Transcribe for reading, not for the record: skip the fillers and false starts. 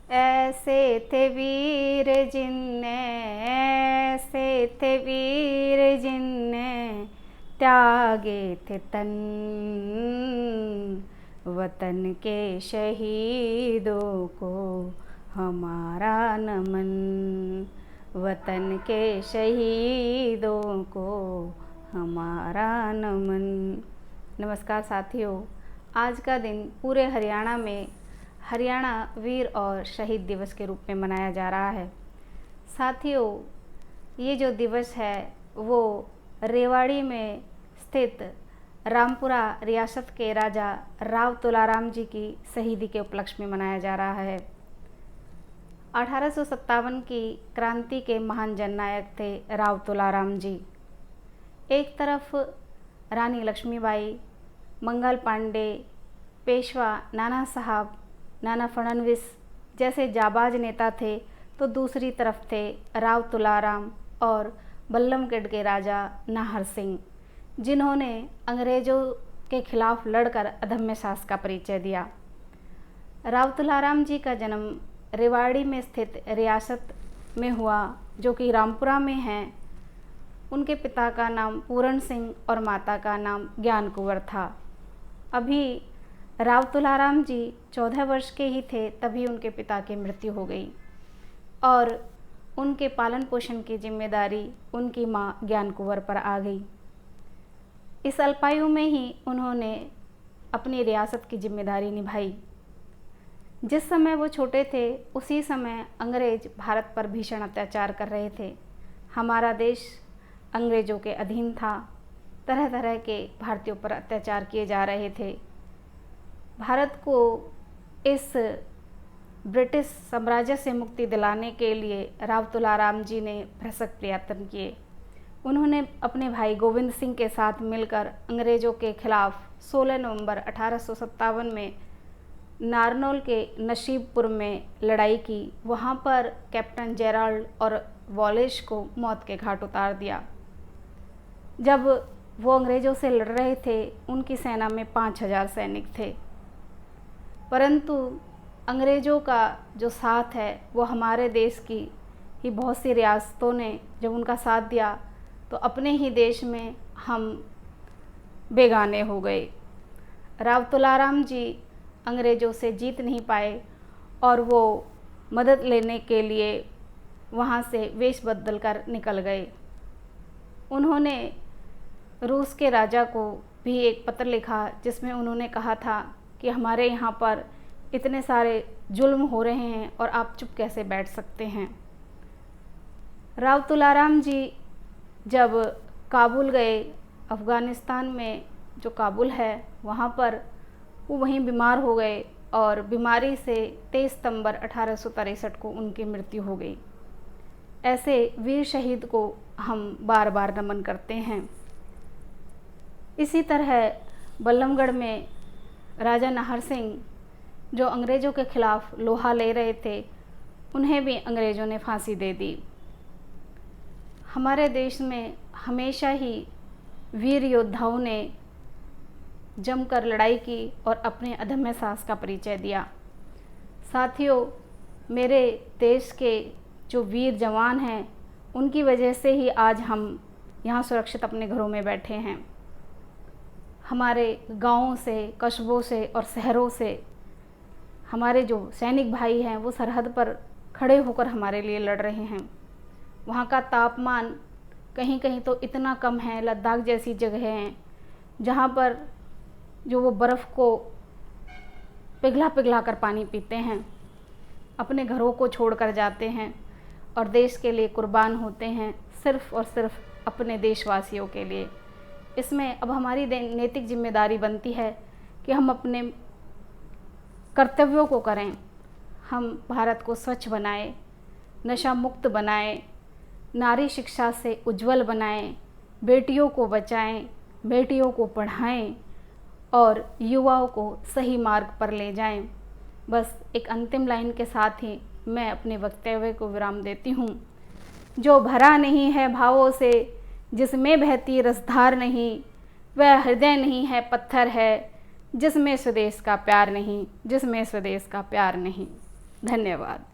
ऐसे थे वीर जिनने, ऐसे थे वीर जिनने त्यागे थे तन, वतन के शहीदों को हमारा नमन, वतन के शहीदों को हमारा नमन। नमस्कार साथियों, आज का दिन पूरे हरियाणा में हरियाणा वीर और शहीद दिवस के रूप में मनाया जा रहा है। साथियों, ये जो दिवस है वो रेवाड़ी में स्थित रामपुरा रियासत के राजा राव तुलाराम जी की शहीदी के उपलक्ष्य में मनाया जा रहा है। 1857 की क्रांति के महान जननायक थे राव तुलाराम जी। एक तरफ रानी लक्ष्मीबाई, मंगल पांडे, पेशवा नाना साहब, नाना फडणवीस जैसे जाबाज नेता थे, तो दूसरी तरफ थे राव तुलाराम और बल्लभगढ़ के राजा नाहर सिंह, जिन्होंने अंग्रेज़ों के खिलाफ लड़कर अदम्य साहस का परिचय दिया। राव तुलाराम जी का जन्म रेवाड़ी में स्थित रियासत में हुआ, जो कि रामपुरा में है। उनके पिता का नाम पूरण सिंह और माता का नाम ज्ञान कुंवर था। अभी राव तुलाराम जी 14 वर्ष के ही थे, तभी उनके पिता की मृत्यु हो गई और उनके पालन पोषण की जिम्मेदारी उनकी माँ ज्ञान कुंवर पर आ गई। इस अल्पायु में ही उन्होंने अपनी रियासत की जिम्मेदारी निभाई। जिस समय वो छोटे थे, उसी समय अंग्रेज भारत पर भीषण अत्याचार कर रहे थे। हमारा देश अंग्रेज़ों के अधीन था। तरह तरह के भारतीयों पर अत्याचार किए जा रहे थे। भारत को इस ब्रिटिश साम्राज्य से मुक्ति दिलाने के लिए राव तुलाराम जी ने भरसक प्रयत्न किए। उन्होंने अपने भाई गोविंद सिंह के साथ मिलकर अंग्रेज़ों के खिलाफ 16 नवंबर 1857 में नारनौल के नसीबपुर में लड़ाई की। वहाँ पर कैप्टन जेराल्ड और वॉलेस को मौत के घाट उतार दिया। जब वो अंग्रेज़ों से लड़ रहे थे, उनकी सेना में 5000 सैनिक थे, परंतु अंग्रेज़ों का जो साथ है वो हमारे देश की ही बहुत सी रियासतों ने जब उनका साथ दिया, तो अपने ही देश में हम बेगाने हो गए। राव तुलाराम जी अंग्रेज़ों से जीत नहीं पाए और वो मदद लेने के लिए वहाँ से वेश बदल कर निकल गए। उन्होंने रूस के राजा को भी एक पत्र लिखा, जिसमें उन्होंने कहा था कि हमारे यहाँ पर इतने सारे जुल्म हो रहे हैं और आप चुप कैसे बैठ सकते हैं। राव तुलाराम जी जब काबुल गए, अफ़गानिस्तान में जो काबुल है वहाँ पर वो वहीं बीमार हो गए और बीमारी से 23 सितंबर 1863 को उनकी मृत्यु हो गई। ऐसे वीर शहीद को हम बार बार नमन करते हैं। इसी तरह बल्लभगढ़ में राजा नाहर सिंह, जो अंग्रेज़ों के खिलाफ लोहा ले रहे थे, उन्हें भी अंग्रेज़ों ने फांसी दे दी। हमारे देश में हमेशा ही वीर योद्धाओं ने जमकर लड़ाई की और अपने अदम्य साहस का परिचय दिया। साथियों, मेरे देश के जो वीर जवान हैं, उनकी वजह से ही आज हम यहाँ सुरक्षित अपने घरों में बैठे हैं। हमारे गाँवों से, कस्बों से और शहरों से हमारे जो सैनिक भाई हैं वो सरहद पर खड़े होकर हमारे लिए लड़ रहे हैं। वहाँ का तापमान कहीं कहीं तो इतना कम है, लद्दाख जैसी जगह हैं जहाँ पर जो वो बर्फ़ को पिघला पिघला कर पानी पीते हैं, अपने घरों को छोड़ कर जाते हैं और देश के लिए कुर्बान होते हैं, सिर्फ़ और सिर्फ अपने देशवासियों के लिए। इसमें अब हमारी नैतिक जिम्मेदारी बनती है कि हम अपने कर्तव्यों को करें। हम भारत को स्वच्छ बनाएं, नशा मुक्त बनाएं, नारी शिक्षा से उज्जवल बनाएं, बेटियों को बचाएं, बेटियों को पढ़ाएं और युवाओं को सही मार्ग पर ले जाएं। बस एक अंतिम लाइन के साथ ही मैं अपने वक्तव्य को विराम देती हूँ। जो भरा नहीं है भावों से, जिसमें बहती रसधार नहीं, वह हृदय नहीं है, पत्थर है, जिसमें स्वदेश का प्यार नहीं, जिसमें स्वदेश का प्यार नहीं। धन्यवाद।